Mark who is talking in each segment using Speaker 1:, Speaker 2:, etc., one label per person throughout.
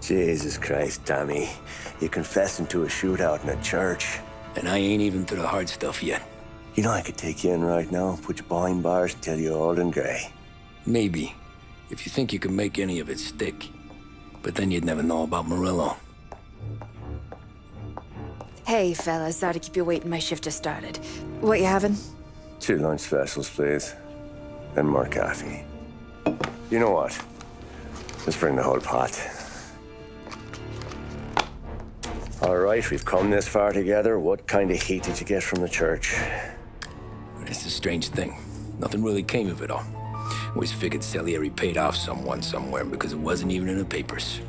Speaker 1: Jesus Christ, Tommy. You confessing to a shootout in a church.
Speaker 2: And I ain't even to the hard stuff yet.
Speaker 1: You know I could take you in right now, put you behind bars until you're old and grey.
Speaker 2: Maybe, if you think you can make any of it stick. But then you'd never know about Morello.
Speaker 3: Hey, fellas, sorry to keep you waiting. My shift just started. What you having?
Speaker 1: 2 lunch specials, please. And more coffee. You know what? Let's bring the whole pot. All right, we've come this far together. What kind of heat did you get from the church?
Speaker 2: It's a strange thing. Nothing really came of it all. Always figured Salieri paid off someone somewhere because it wasn't even in the papers.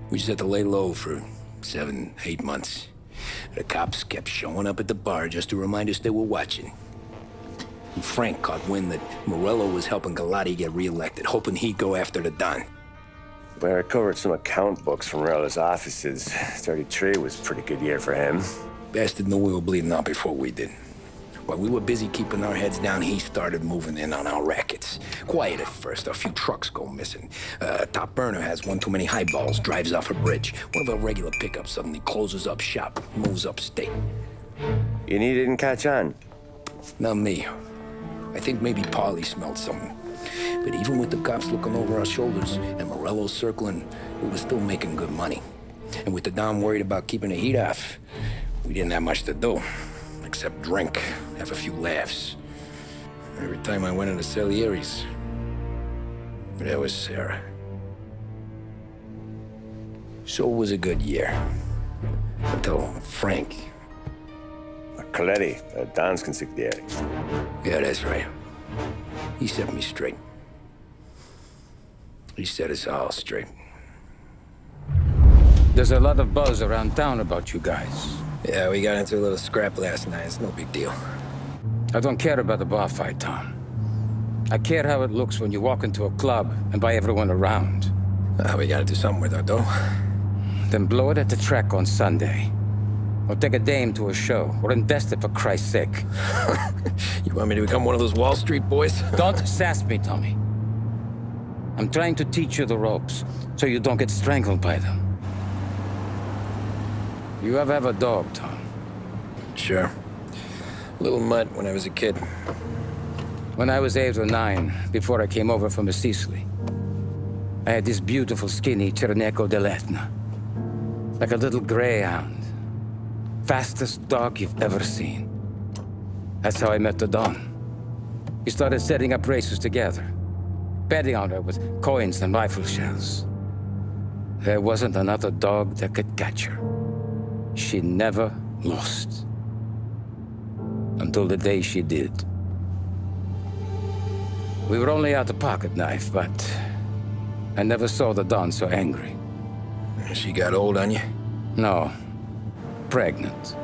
Speaker 2: We just had to lay low for 7, 8 months. The cops kept showing up at the bar just to remind us they were watching. And Frank caught wind that Morello was helping Galati get reelected, hoping he'd go after the Don.
Speaker 1: Well, I recovered some account books from Morello's offices. 33 was a pretty good year for him.
Speaker 2: Bastard knew we were bleeding out before we did. While we were busy keeping our heads down, he started moving in on our rackets. Quiet at first, a few trucks go missing. Top burner has one too many highballs, drives off a bridge. One of our regular pickups suddenly closes up shop, moves upstate.
Speaker 1: And he didn't catch on?
Speaker 2: Not me. I think maybe Paulie smelled something. But even with the cops looking over our shoulders and Morello circling, we were still making good money. And with the Don worried about keeping the heat off, we didn't have much to do. Except drink, have a few laughs. Every time I went into Salieri's, there was Sarah. So it was a good year. Until Frank.
Speaker 1: Coletti, Don's consigliere.
Speaker 2: Yeah, that's right. He set me straight. He set us all straight.
Speaker 4: There's a lot of buzz around town about you guys.
Speaker 2: Yeah, we got into a little scrap last night. It's no big deal.
Speaker 4: I don't care about the bar fight, Tom. I care how it looks when you walk into a club and by everyone around.
Speaker 2: We gotta do something with our dough.
Speaker 4: Then blow it at the track on Sunday. Or take a dame to a show. Or invest it, for Christ's sake.
Speaker 2: You want me to become one of those Wall Street boys?
Speaker 4: Don't sass me, Tommy. I'm trying to teach you the ropes, so you don't get strangled by them. You ever have a dog, Tom?
Speaker 2: Sure. Little mutt when I was a kid.
Speaker 4: When I was 8 or 9, before I came over from Sicily, I had this beautiful, skinny Cerneco dell'Etna. Like a little greyhound. Fastest dog you've ever seen. That's how I met the Don. We started setting up races together, betting on her with coins and rifle shells. There wasn't another dog that could catch her. She never lost. Until the day she did. We were only out a pocket knife, but I never saw the Don so angry.
Speaker 2: She got old on you?
Speaker 4: No. Pregnant.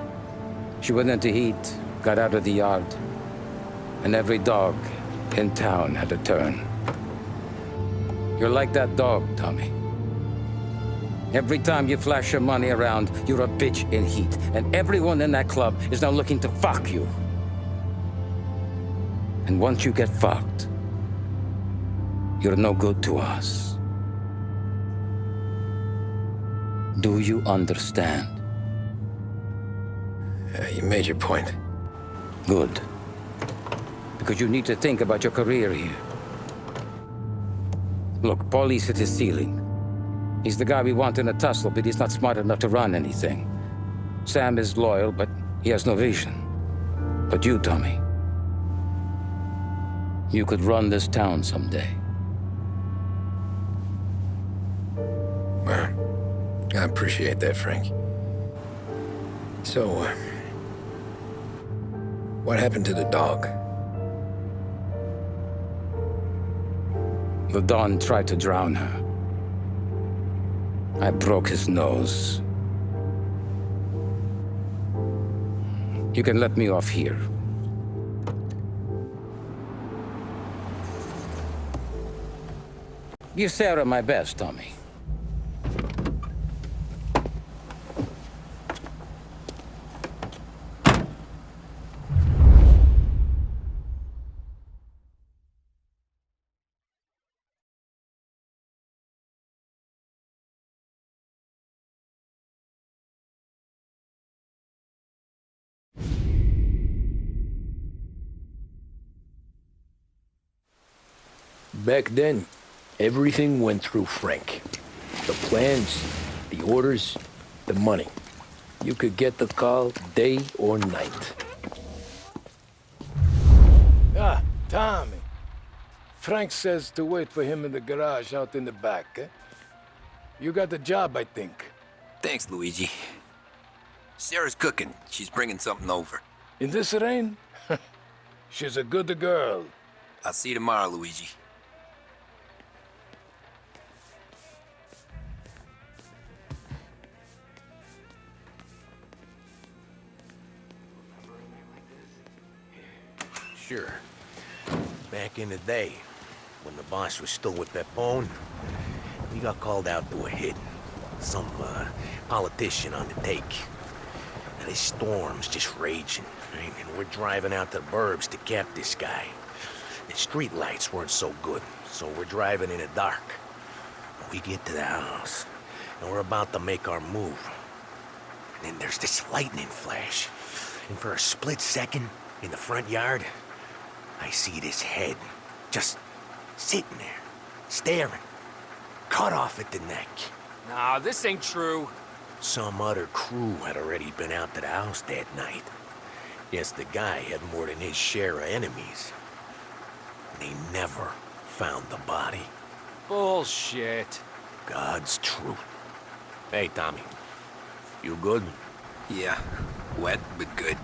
Speaker 4: She went into heat, got out of the yard, and every dog in town had a turn. You're like that dog, Tommy. Every time you flash your money around, you're a bitch in heat, and everyone in that club is now looking to fuck you. And once you get fucked, you're no good to us. Do you understand?
Speaker 2: You made your point.
Speaker 4: Good. Because you need to think about your career here. Look, Paulie's hit his ceiling. He's the guy we want in a tussle, but he's not smart enough to run anything. Sam is loyal, but he has no vision. But you, Tommy, you could run this town someday.
Speaker 2: Well, I appreciate that, Frank. So, what happened to the dog?
Speaker 4: The Don tried to drown her. I broke his nose. You can let me off here. Give Sarah my best, Tommy.
Speaker 2: Back then, everything went through Frank. The plans, the orders, the money. You could get the call day or night.
Speaker 5: Ah, Tommy. Frank says to wait for him in the garage out in the back, eh? You got the job, I think.
Speaker 6: Thanks, Luigi. Sarah's cooking. She's bringing something over.
Speaker 5: In this rain? She's a good girl.
Speaker 6: I'll see you tomorrow, Luigi.
Speaker 7: Sure. Back in the day, when the boss was still with that bone, we got called out to a hit. Some politician on the take. And this storm's just raging, right? And we're driving out to the burbs to cap this guy. The street lights weren't so good, so we're driving in the dark. We get to the house, and we're about to make our move. And then there's this lightning flash. And for a split second, in the front yard, I see this head, just sitting there, staring, cut off at the neck.
Speaker 8: Nah, this ain't true.
Speaker 7: Some other crew had already been out to the house that night. Yes, the guy had more than his share of enemies. They never found the body.
Speaker 8: Bullshit.
Speaker 7: God's truth. Hey, Tommy. You good?
Speaker 6: Yeah, wet but good.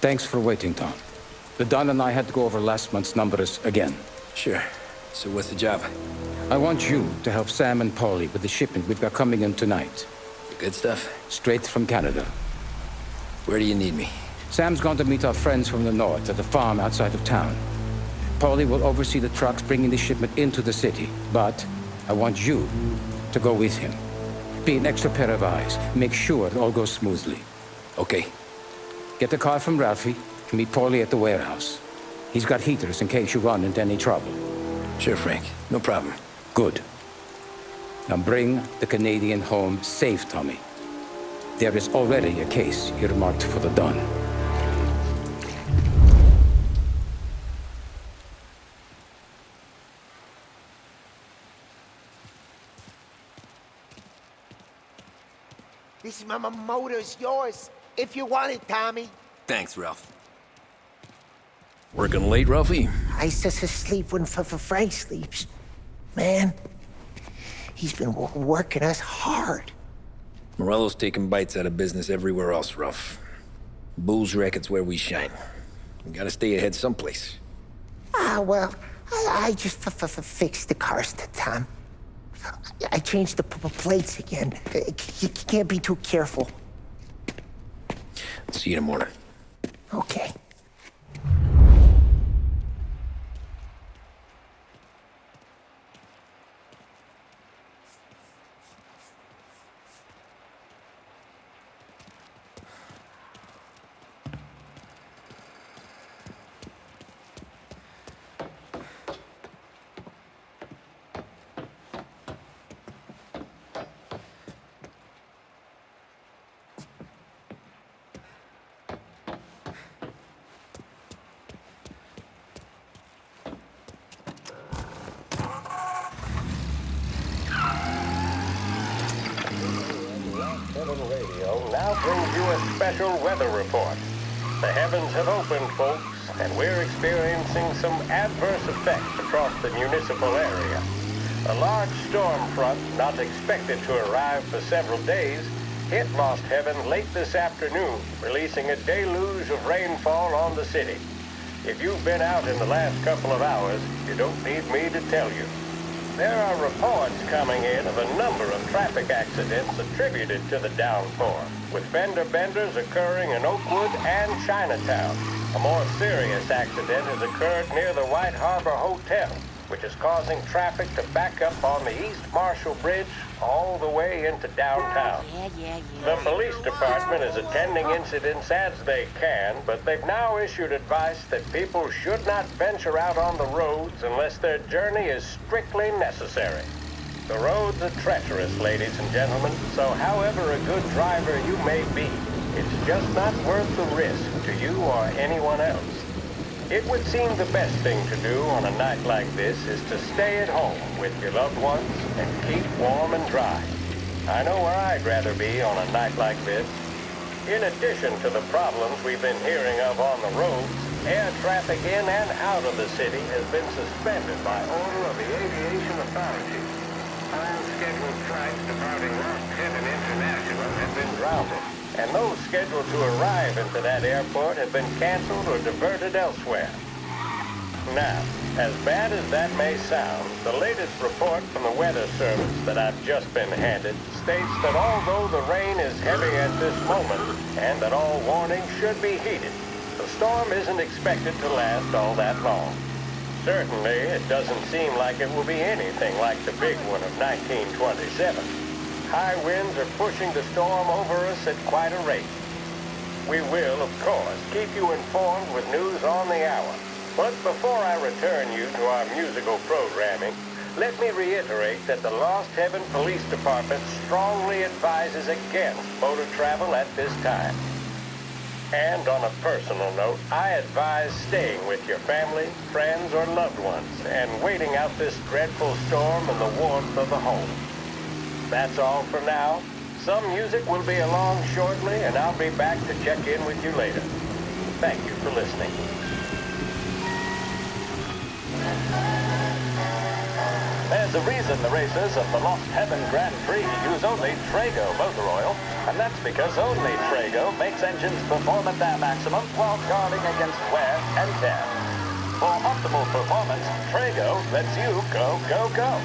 Speaker 4: Thanks for waiting, Tom. The Don and I had to go over last month's numbers again.
Speaker 2: Sure. So what's the job?
Speaker 4: I want you to help Sam and Paulie with the shipment we've got coming in tonight.
Speaker 2: The good stuff?
Speaker 4: Straight from Canada.
Speaker 2: Where do you need me?
Speaker 4: Sam's gone to meet our friends from the north at the farm outside of town. Paulie will oversee the trucks bringing the shipment into the city, but I want you to go with him. Be an extra pair of eyes. Make sure it all goes smoothly.
Speaker 2: Okay.
Speaker 4: Get the car from Ralphie and meet Paulie at the warehouse. He's got heaters in case you run into any trouble.
Speaker 2: Sure, Frank. No problem.
Speaker 4: Good. Now bring the Canadian home safe, Tommy. There is already a case earmarked for the Don.
Speaker 9: This motor's yours, if you want it, Tommy.
Speaker 6: Thanks, Ralph.
Speaker 2: Working late, Ralphie?
Speaker 9: I sleep when Frank sleeps. Man, he's been working us hard.
Speaker 2: Morello's taking bites out of business everywhere else, Ralph. Bull's Racket's where we shine. We gotta stay ahead someplace.
Speaker 9: Well, I just fixed the cars, Tom. I changed the plates again. You can't be too careful.
Speaker 2: See you in the morning.
Speaker 9: Okay.
Speaker 10: Radio now brings you a special weather report. The heavens have opened, folks, and we're experiencing some adverse effects across the municipal area. A large storm front, not expected to arrive for several days, hit Lost Heaven late this afternoon, releasing a deluge of rainfall on the city. If you've been out in the last couple of hours, you don't need me to tell you. There are reports coming in of a number of traffic accidents attributed to the downpour, with fender benders occurring in Oakwood and Chinatown. A more serious accident has occurred near the White Harbor Hotel. which is causing traffic to back up on the East Marshall Bridge all the way into downtown. The police department is attending incidents as they can, but they've now issued advice that people should not venture out on the roads unless their journey is strictly necessary. The roads are treacherous, ladies and gentlemen, so however a good driver you may be, it's just not worth the risk to you or anyone else. It would seem the best thing to do on a night like this is to stay at home with your loved ones and keep warm and dry. I know where I'd rather be on a night like this. In addition to the problems we've been hearing of on the roads, air traffic in and out of the city has been suspended by order of the aviation authorities. All scheduled flights departing Lost Heaven International have been grounded, and those scheduled to arrive into that airport have been canceled or diverted elsewhere. Now, as bad as that may sound, the latest report from the Weather Service that I've just been handed states that although the rain is heavy at this moment, and that all warnings should be heeded, the storm isn't expected to last all that long. Certainly, it doesn't seem like it will be anything like the big one of 1927. High winds are pushing the storm over us at quite a rate. We will, of course, keep you informed with news on the hour. But before I return you to our musical programming, let me reiterate that the Lost Heaven Police Department strongly advises against motor travel at this time. And on a personal note, I advise staying with your family, friends, or loved ones, and waiting out this dreadful storm in the warmth of the home. That's all for now. Some music will be along shortly, and I'll be back to check in with you later. Thank you for listening.
Speaker 11: There's a reason the racers of the Lost Heaven Grand Prix use only Trago motor oil, and that's because only Trago makes engines perform at their maximum while guarding against wear and tear. For optimal performance, Trago lets you go, go, go.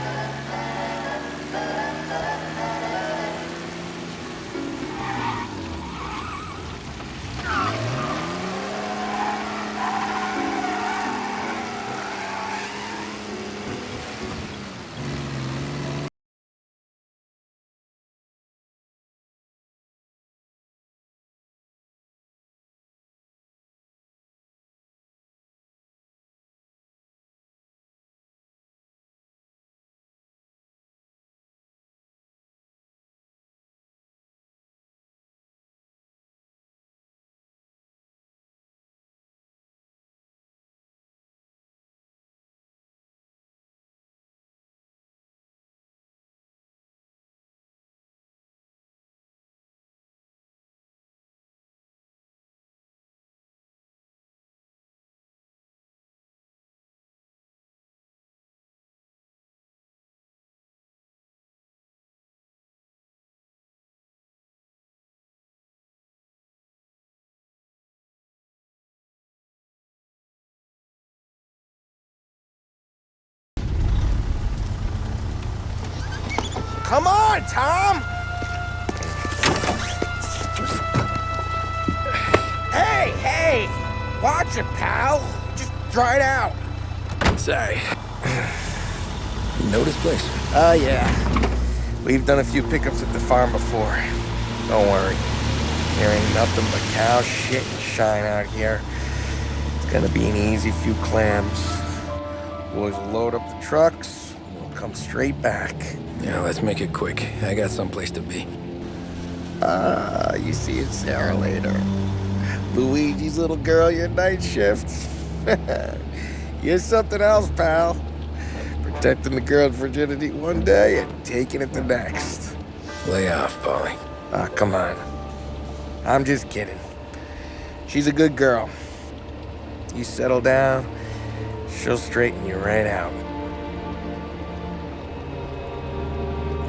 Speaker 9: Come on, Tom! Hey, hey! Watch it, pal! Just dried out.
Speaker 2: Sorry. You know this place?
Speaker 9: Oh, yeah. We've done a few pickups at the farm before. Don't worry. There ain't nothing but cow shit and shine out here. It's gonna be an easy few clams. Boys will load up the trucks, and we'll come straight back.
Speaker 2: Yeah, let's make it quick. I got someplace to be.
Speaker 9: You see it, Sarah, later. Luigi's little girl, your night shift. You're something else, pal. Protecting the girl's virginity one day and taking it the next.
Speaker 2: Lay off, Polly.
Speaker 9: Ah, come on. I'm just kidding. She's a good girl. You settle down, she'll straighten you right out.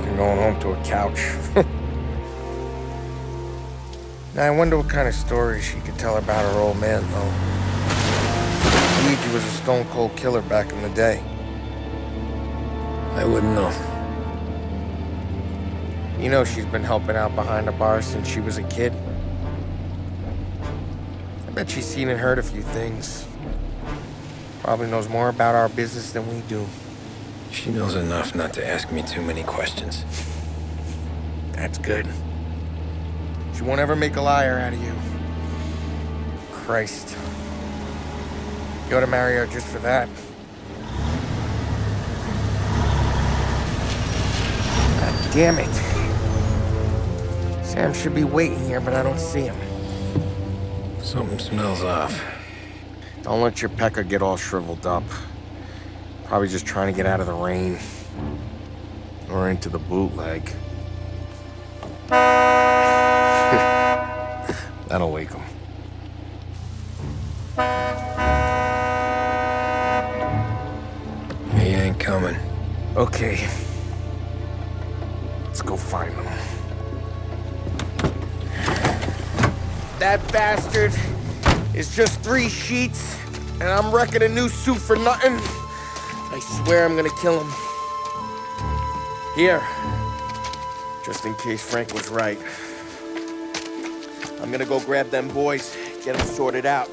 Speaker 9: I'm going home to a couch. Now, I wonder what kind of stories she could tell about her old man, though. Luigi was a stone-cold killer back in the day.
Speaker 2: I wouldn't know.
Speaker 9: You know she's been helping out behind the bar since she was a kid. I bet she's seen and heard a few things. Probably knows more about our business than we do.
Speaker 2: She knows enough not to ask me too many questions.
Speaker 9: That's good. She won't ever make a liar out of you. Christ. You ought to marry her just for that. God damn it. Sam should be waiting here, but I don't see him.
Speaker 2: Something smells off.
Speaker 9: Don't let your pecker get all shriveled up. Probably just trying to get out of the rain. Or into the bootleg. That'll wake him.
Speaker 2: He ain't coming.
Speaker 9: Okay. Let's go find him. That bastard is just 3 sheets, and I'm wrecking a new suit for nothing. I swear I'm gonna kill him. Here. Just in case Frank was right. I'm gonna go grab them boys, get them sorted out.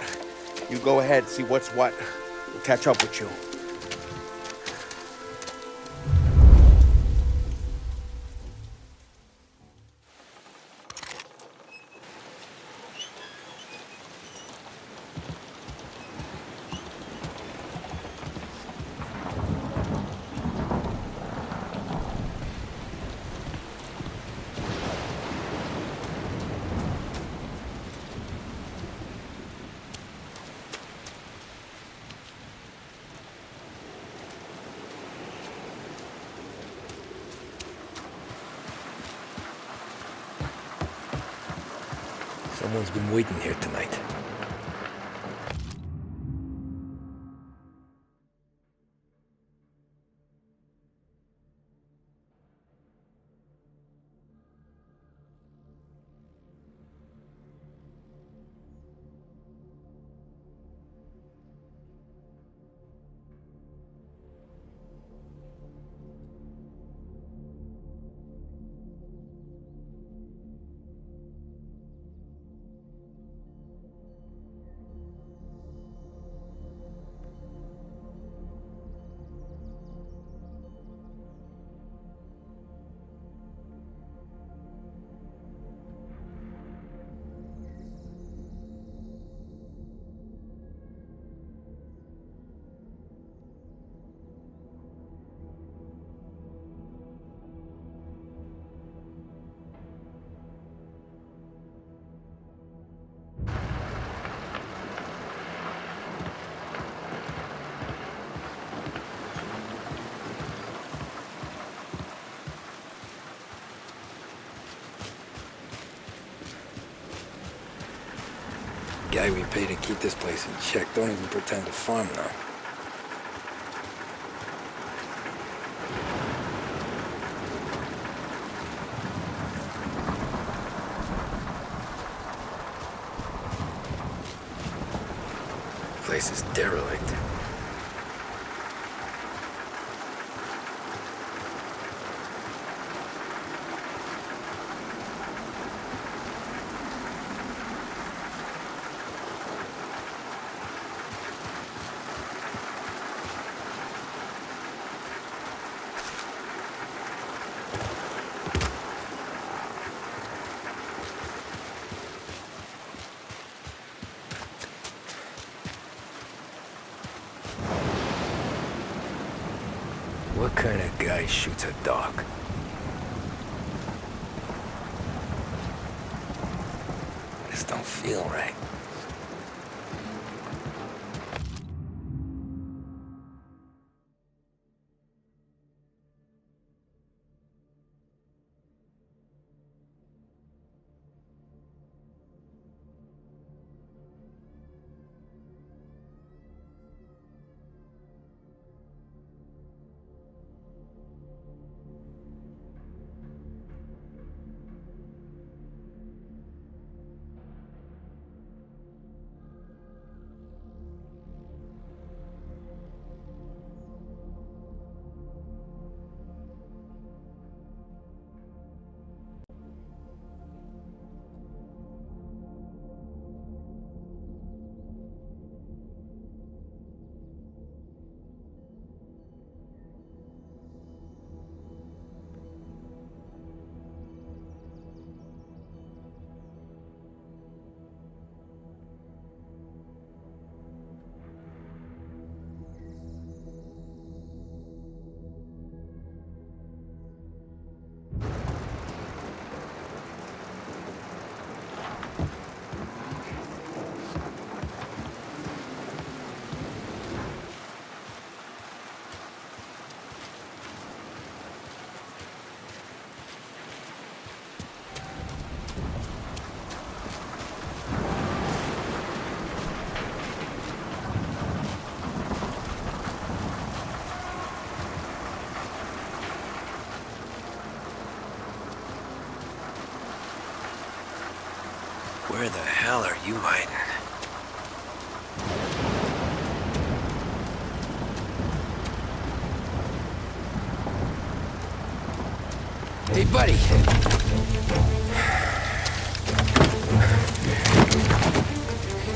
Speaker 9: You go ahead, see what's what. We'll catch up with you.
Speaker 2: Someone's been waiting here tonight. Guy we pay to keep this place in check don't even pretend to farm now. Place is derelict. What kind of guy shoots a dog? This don't feel right.
Speaker 6: Where the hell are you hiding?
Speaker 2: Hey, buddy.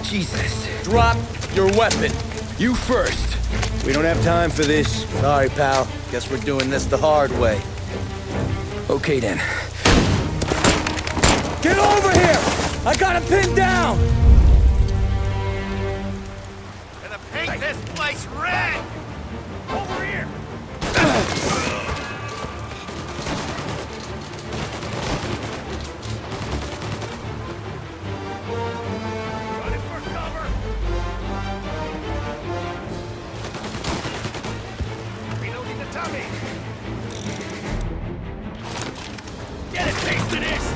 Speaker 2: Jesus.
Speaker 9: Drop your weapon.
Speaker 2: You first.
Speaker 9: We don't have time for this. Sorry, pal. Guess we're doing this the hard way.
Speaker 2: Okay, then.
Speaker 9: Get over here! I got him pinned down!
Speaker 7: Gonna paint this place red! Over here! Running for cover! Reloading the tummy! Get a taste of this!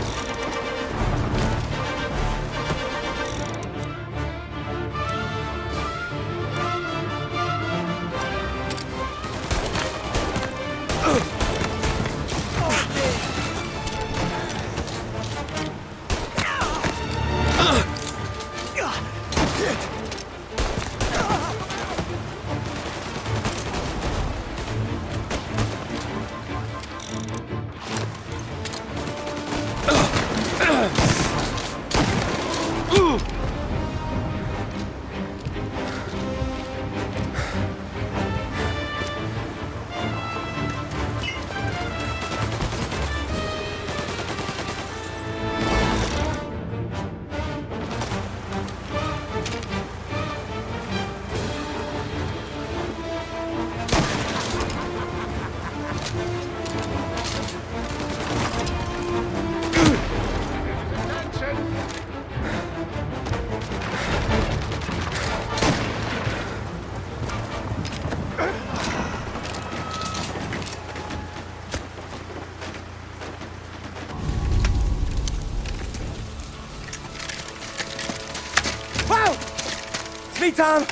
Speaker 9: Me, Tom!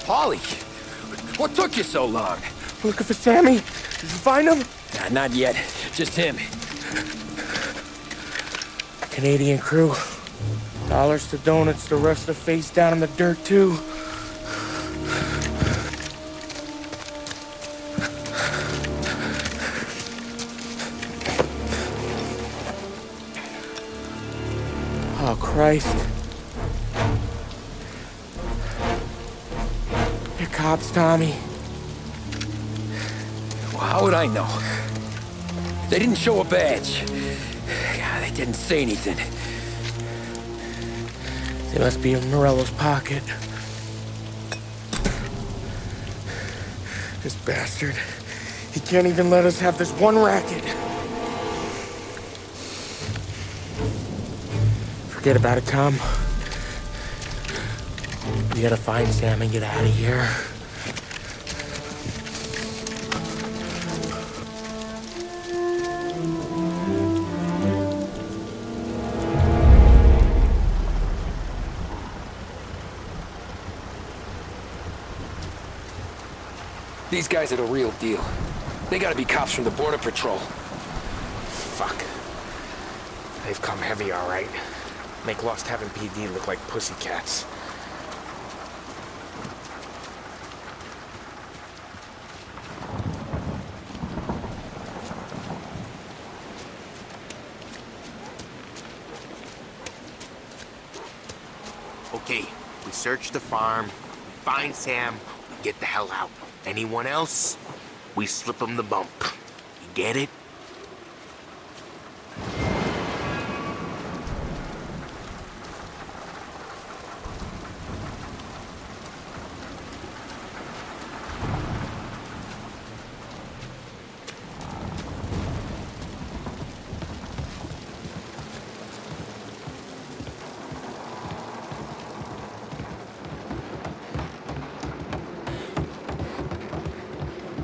Speaker 2: Polly, what took you so long?
Speaker 9: Looking for Sammy? Did you find him?
Speaker 2: Nah, not yet. Just him.
Speaker 9: Canadian crew. Dollars to donuts, the rest of the face down in the dirt, too. Oh, Christ. They're cops, Tommy.
Speaker 2: Well, how would I know? They didn't show a badge. God, they didn't say anything.
Speaker 9: They must be in Morello's pocket. This bastard. He can't even let us have this one racket. Forget about it, Tom. We gotta find Sam and get out of here.
Speaker 2: These guys are the real deal. They gotta be cops from the Border Patrol.
Speaker 12: Fuck. They've come heavy, all right. Make Lost Heaven PD look like pussycats.
Speaker 7: Okay, we search the farm, find Sam, we get the hell out. Anyone else, we slip them the bump. You get it?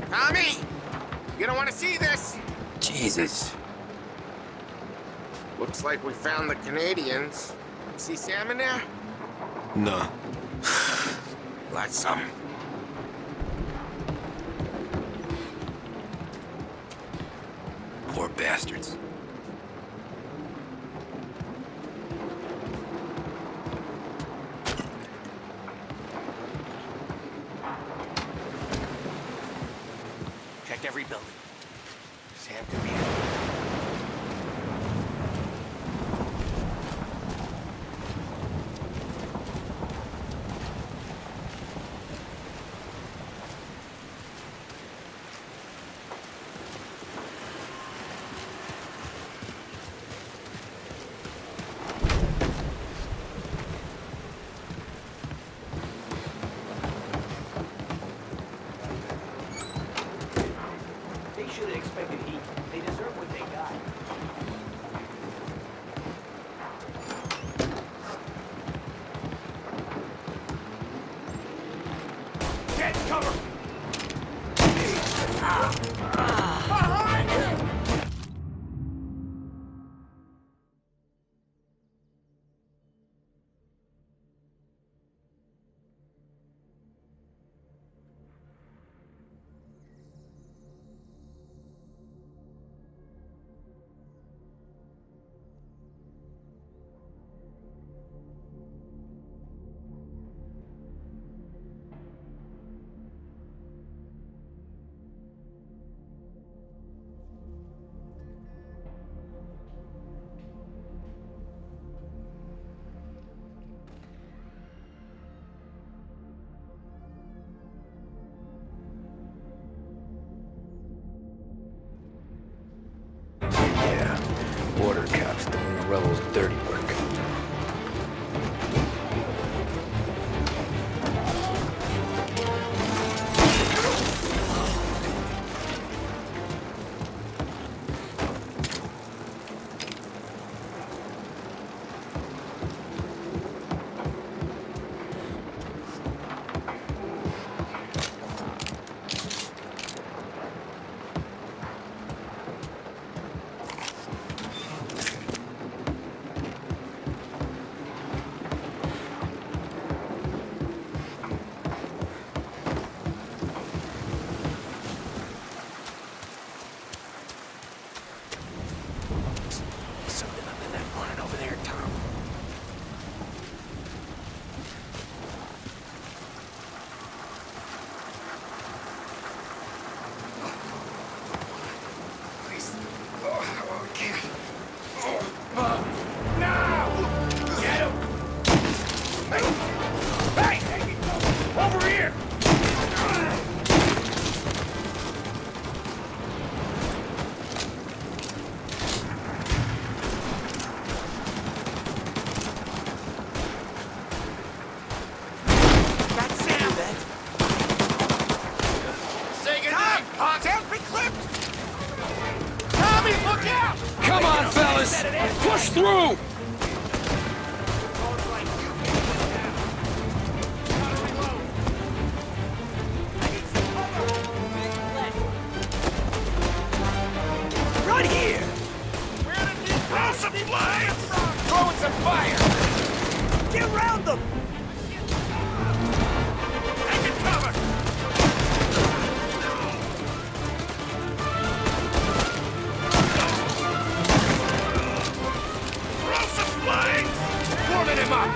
Speaker 7: Tommy! You don't want to see this!
Speaker 2: Jesus.
Speaker 7: Looks like we found the Canadians. See Sam in there?
Speaker 6: No.
Speaker 7: That's some.
Speaker 6: Poor bastards.
Speaker 7: checked every building. Sam could be in.
Speaker 11: They should have expected heat. They deserve what they got.
Speaker 7: Get cover!
Speaker 2: Border cops doing Morello's dirty work.
Speaker 7: Something up in that barn over there, Tom.
Speaker 2: Please. Oh, I can't. Now! Get him! Hey! Over here!
Speaker 4: Come on, fellas! Push through!
Speaker 7: Right here!
Speaker 4: Throw some flames!
Speaker 7: Throwing some fire! Get around them!
Speaker 4: Taking cover! Throw some flames! Warming him up!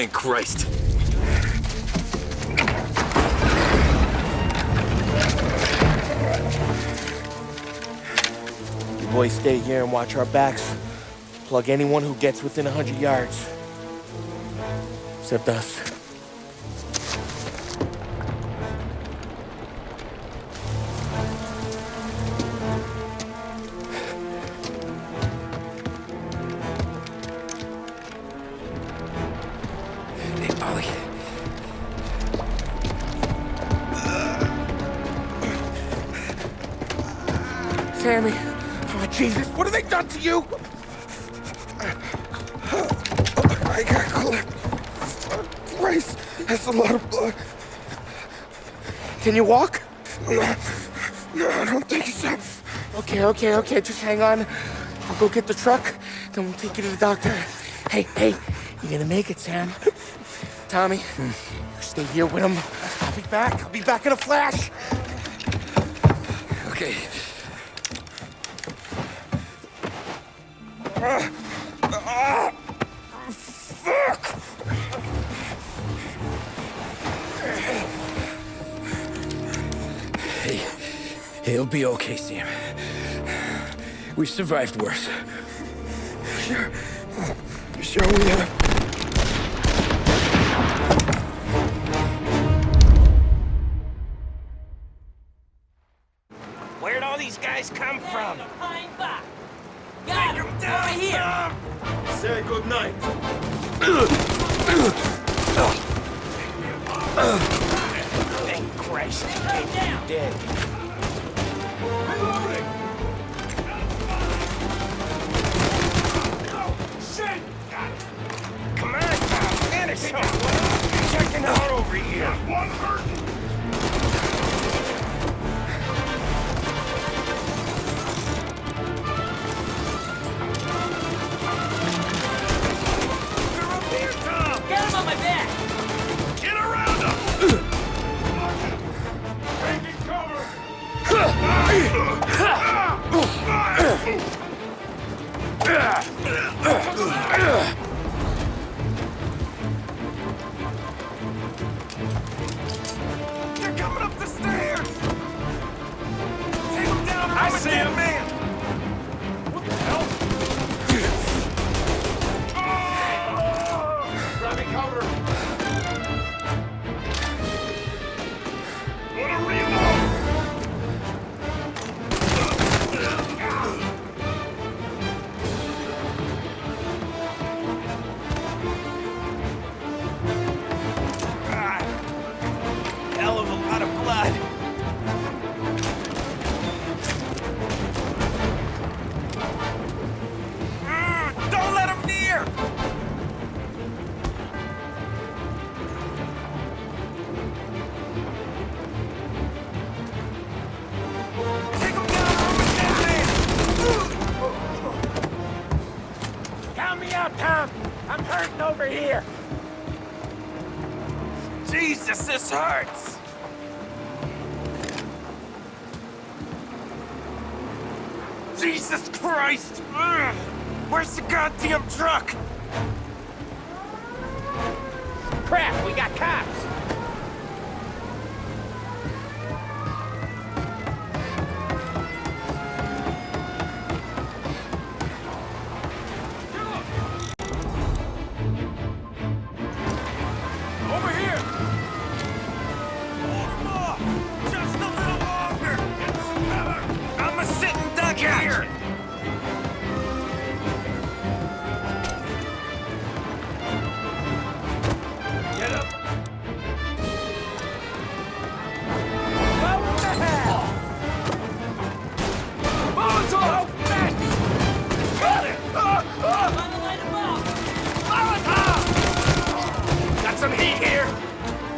Speaker 6: Thank Christ.
Speaker 9: You boys stay here and watch our backs. Plug anyone who gets within 100 yards. Except us.
Speaker 2: Hey, Polly.
Speaker 9: Sammy! Oh, Jesus, what have they done to you? I got clipped. Christ, that's a lot of blood. Can you walk? No, I don't think so. Okay, just hang on. I'll go get the truck, then we'll take you to the doctor. Hey, you're gonna make it, Sam. Tommy, you stay here with him. I'll be back in a flash.
Speaker 2: Okay.
Speaker 9: Fuck!
Speaker 2: Hey, he'll be okay, Sam. We've survived worse.
Speaker 9: Sure we have.
Speaker 7: Where'd all these guys come from?
Speaker 11: Got him down here.
Speaker 10: Say good night.
Speaker 7: Thank Christ, you're dead.
Speaker 10: Reloading.
Speaker 7: Come on, Tom, finish him. Checking out over here.
Speaker 10: One hurting.
Speaker 7: They're up here, Tom.
Speaker 11: Get him on my back.
Speaker 10: Get around him. Taking cover.
Speaker 7: They're coming up the stairs. Take them down. I see him, man. What the hell?
Speaker 10: Grabbing cover. Wanna reload?
Speaker 7: Hell of a lot of blood. Don't let him near! Take him down, Count me out, Tom. I'm hurting over here. Jesus, this hurts! Jesus Christ! Ugh. Where's the goddamn truck? Crap, we got cops! Over here! Hold him off! Just a little longer! I'm a sitting duck here! Get up! What the hell? Molotov! Got it! Molotov! Got some heat here!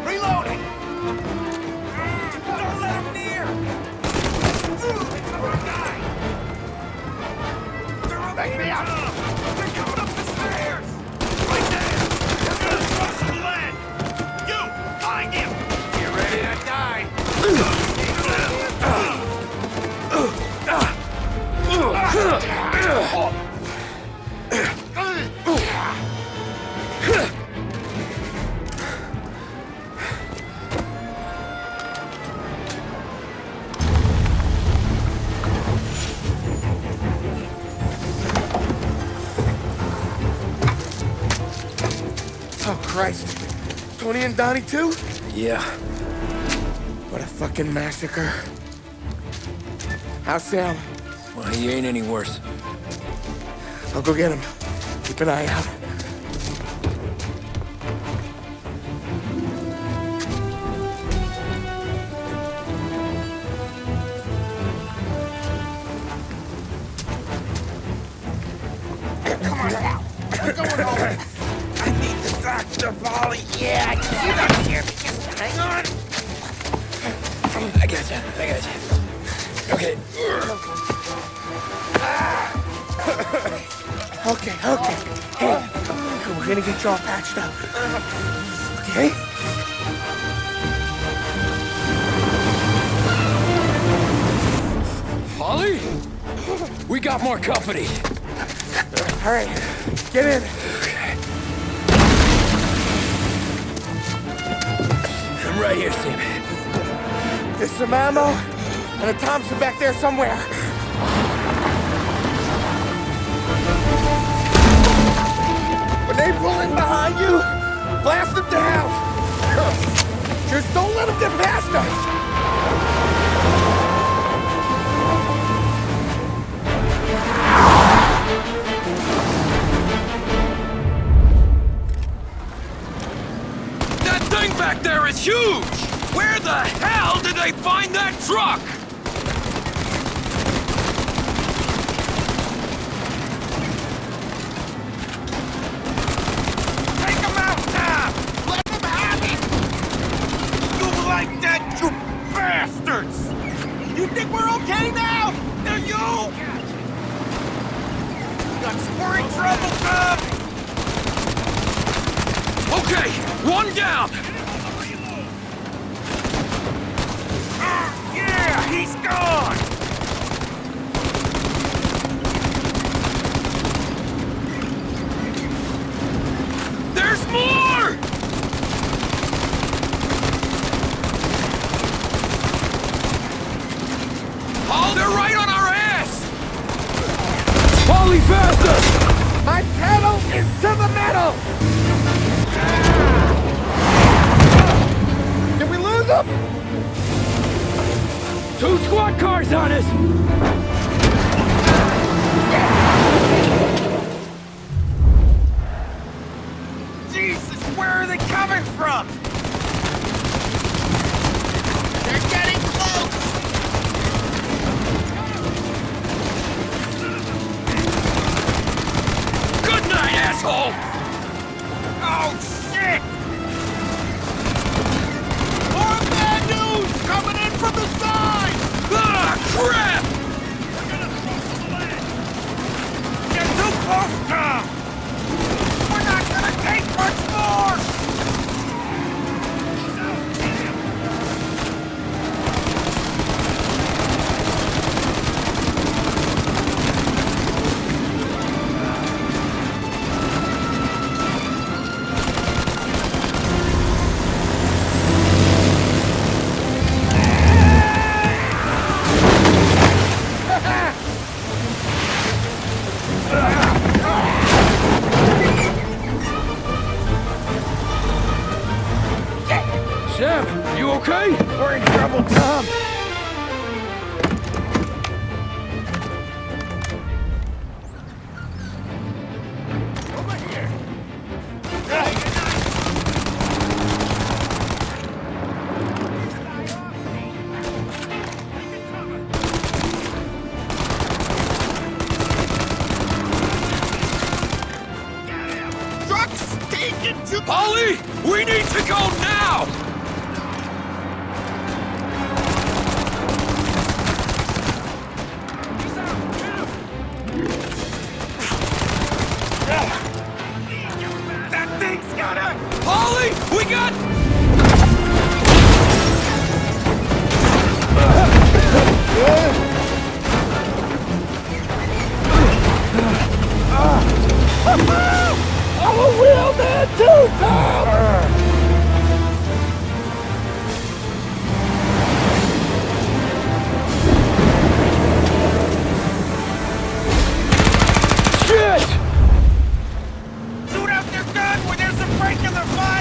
Speaker 7: Reloading! Don't let him near! Back me up! They're coming up the stairs! Right there! We're gonna throw some lead! You! Find him! Get ready to die!
Speaker 9: Christ. Tony and Donnie too?
Speaker 2: Yeah.
Speaker 9: What a fucking massacre. How's Sam?
Speaker 2: Well, he ain't any worse.
Speaker 9: I'll go get him. Keep an eye out.
Speaker 7: Come on now. We're going home. I need the doctor, Molly. Yeah, I can see that here. Just hang on.
Speaker 2: I gotcha. Okay.
Speaker 9: Okay. Hey, we're gonna get you all patched up. Okay?
Speaker 2: Polly? We got more company.
Speaker 9: All right, get in.
Speaker 2: I'm right here, Sam.
Speaker 9: There's some ammo and a Thompson back there somewhere. When they pull in behind you, blast them down. Just don't let them get past us.
Speaker 6: That thing back there is huge! Where the hell did they find that truck? Take him out now! Let him have it! You like that, you bastards! You think we're okay now? Do you? Got squirting trouble, Tom! Okay, one down! Yeah, he's gone! There's more! Oh, they're right on our ass!
Speaker 2: Polly, faster!
Speaker 9: My pedal is to the metal! Did we lose them?
Speaker 2: 2 squad cars on us!
Speaker 6: Jesus, where are they coming from? They're getting close! Good night, asshole! Oh, shit! More bad news coming in from the side! Ah, crap! Get too close, Tom! We're not gonna take much more!
Speaker 2: Sam, you okay?
Speaker 9: We're in trouble, Tom.
Speaker 6: Over here! Truck's taking too... Polly! We need to go now! That thing's gonna... Polly! We got...
Speaker 9: I'm a real man too, Tom!
Speaker 2: Shit!
Speaker 6: Shoot out their gun when there's a break in their fire!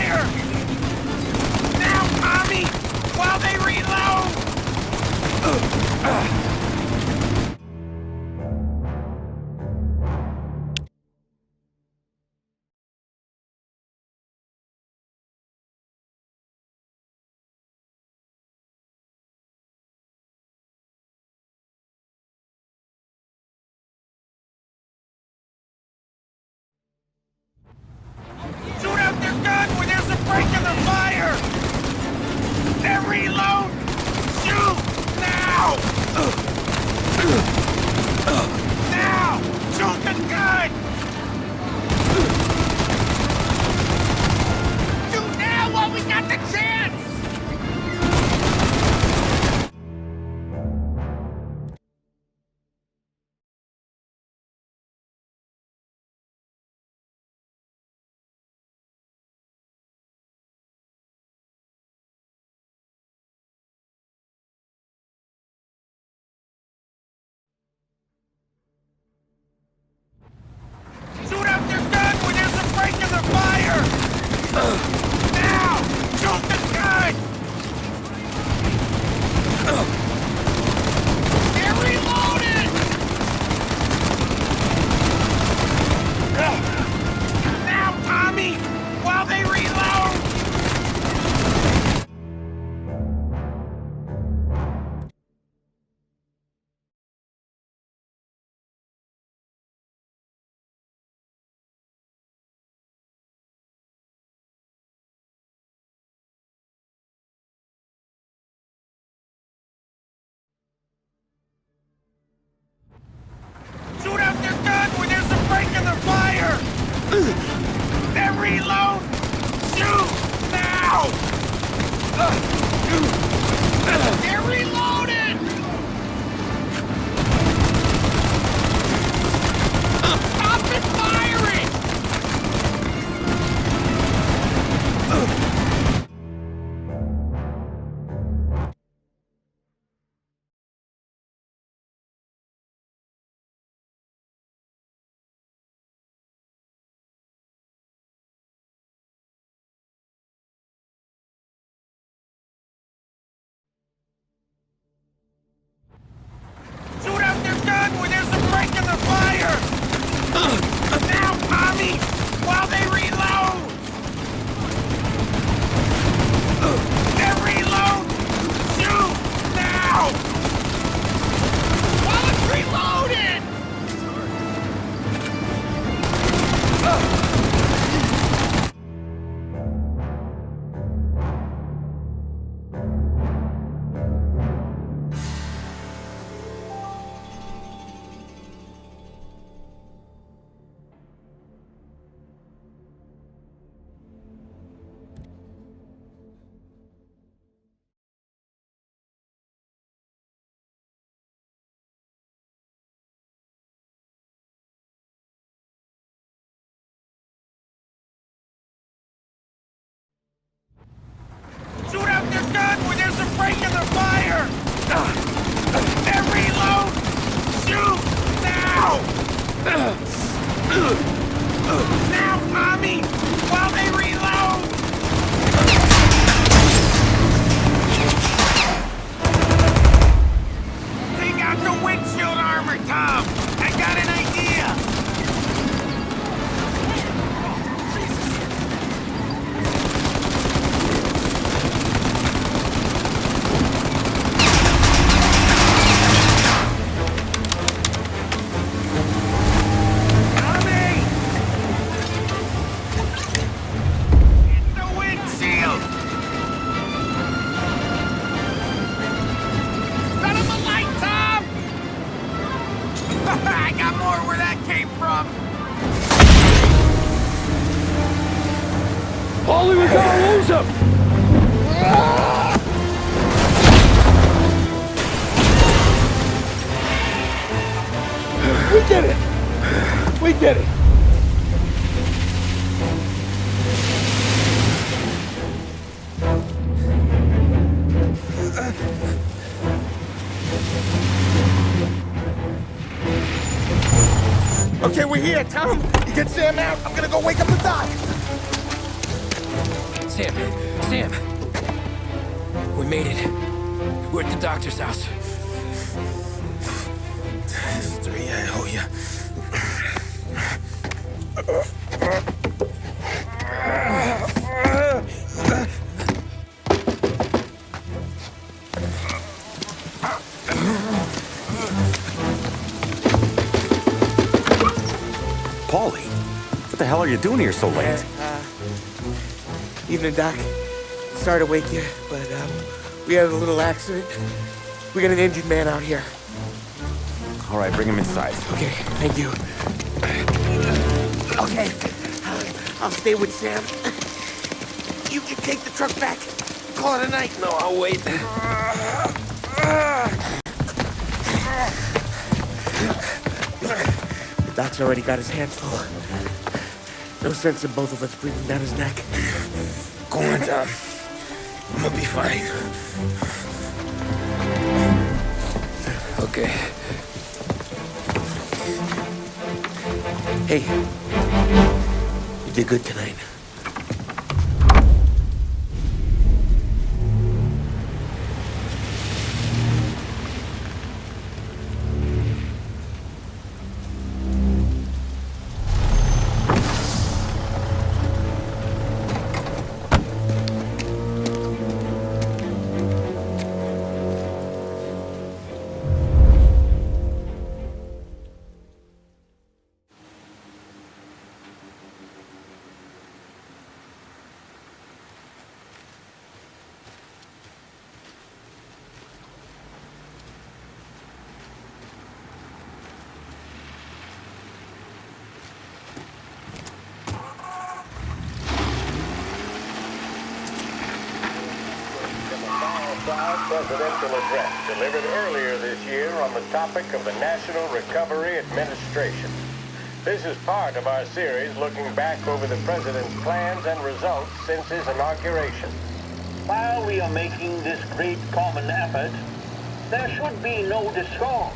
Speaker 6: Fire! They're reload! Shoot! Now! Now, Tommy! While they reload! Take out the windshield armor, Tom! I got an idea! I got more where that came from!
Speaker 5: Paulie, we gotta lose him! We did it! We did it!
Speaker 9: Okay, we're here, Tom. You get Sam out. I'm gonna go wake up the doc.
Speaker 2: Sam! We made it. We're at the doctor's house.
Speaker 9: This is 3, I owe you.
Speaker 1: Paulie, what the hell are you doing here so late?
Speaker 9: Evening, Doc. Sorry to wake you, but we had a little accident. We got an injured man out here.
Speaker 1: All right, bring him inside.
Speaker 9: Okay, thank you. Okay, I'll stay with Sam. You can take the truck back. Call it a night.
Speaker 2: No, I'll wait.
Speaker 9: The doc's already got his hands full. No sense in both of us breathing down his neck.
Speaker 12: Go on, Tom. I'm gonna be fine.
Speaker 2: Okay.
Speaker 9: Hey, you did good tonight.
Speaker 10: Presidential address delivered earlier this year on the topic of the National Recovery Administration. This is part of our series looking back over the president's plans and results since his inauguration.
Speaker 11: While we are making this great common effort, there should be no discord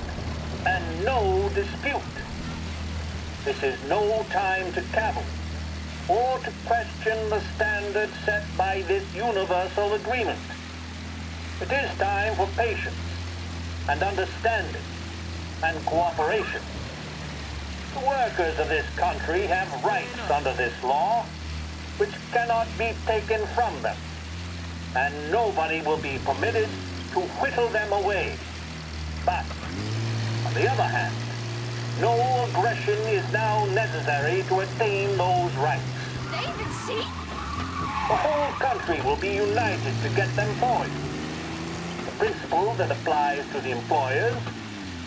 Speaker 11: and no dispute. This is no time to cavil or to question the standards set by this universal agreement. It is time for patience and understanding and cooperation. The workers of this country have rights under this law which cannot be taken from them, and nobody will be permitted to whittle them away. But, on the other hand, no aggression is now necessary to attain those rights.
Speaker 13: David, see?
Speaker 11: The whole country will be united to get them for you. The principle that applies to the employers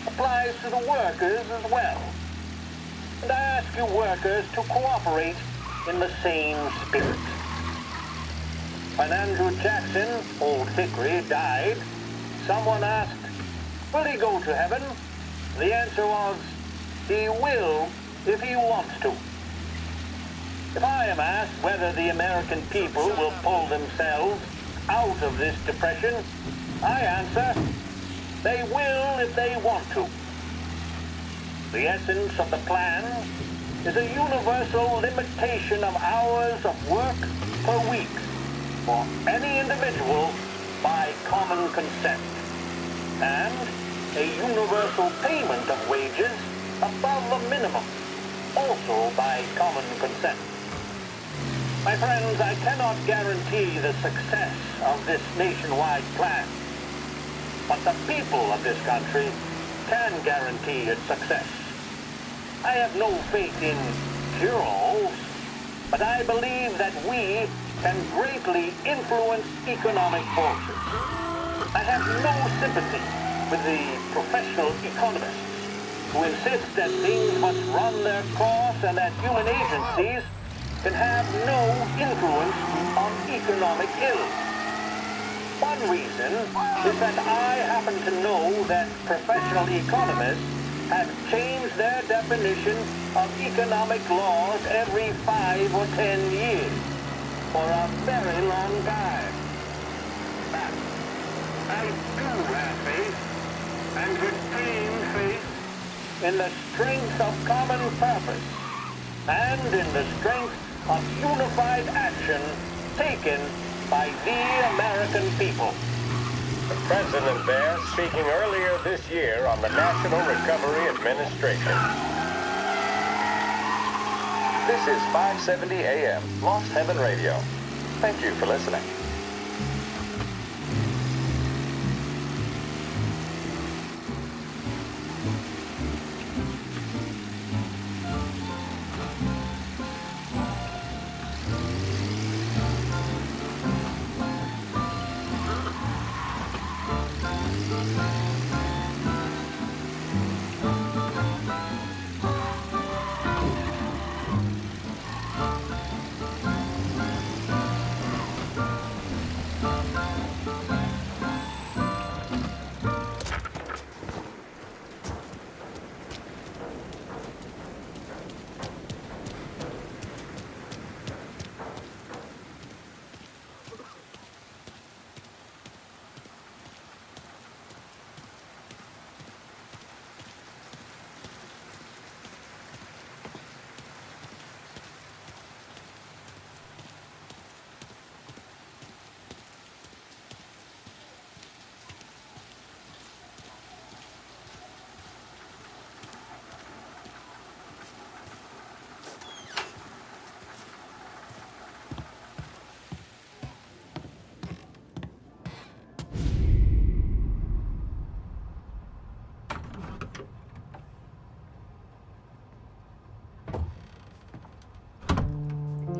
Speaker 11: applies to the workers as well. And I ask you workers to cooperate in the same spirit. When Andrew Jackson, Old Hickory, died, someone asked, will he go to heaven? The answer was, he will if he wants to. If I am asked whether the American people will pull themselves out of this depression, I answer, they will if they want to. The essence of the plan is a universal limitation of hours of work per week for any individual by common consent, and a universal payment of wages above the minimum, also by common consent. My friends, I cannot guarantee the success of this nationwide plan, but the people of this country can guarantee its success. I have no faith in cure-alls, but I believe that we can greatly influence economic forces. I have no sympathy with the professional economists who insist that things must run their course and that human agencies can have no influence on economic ills. One reason is that I happen to know that professional economists have changed their definition of economic laws every 5 or 10 years for a very long time. But I do have faith and retain faith in the strength of common purpose and in the strength of unified action taken by the American people.
Speaker 10: The president there speaking earlier this year on the National Recovery Administration. This is 570 AM, Lost Heaven Radio. Thank you for listening.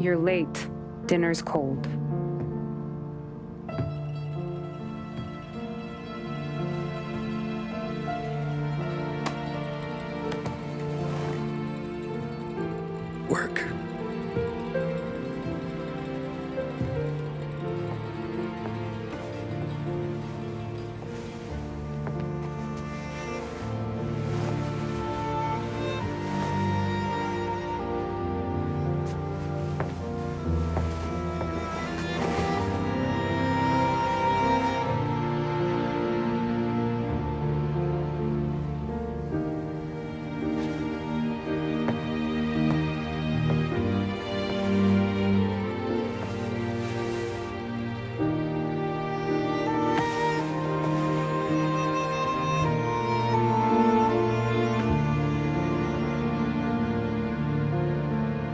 Speaker 13: You're late. Dinner's cold.
Speaker 2: Work.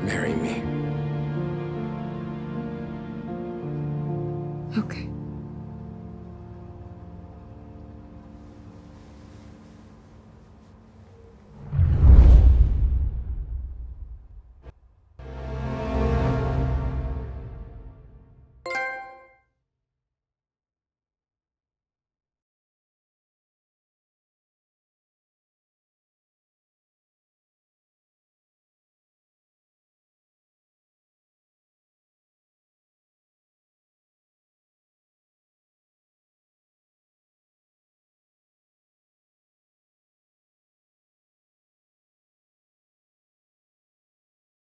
Speaker 2: Marry me.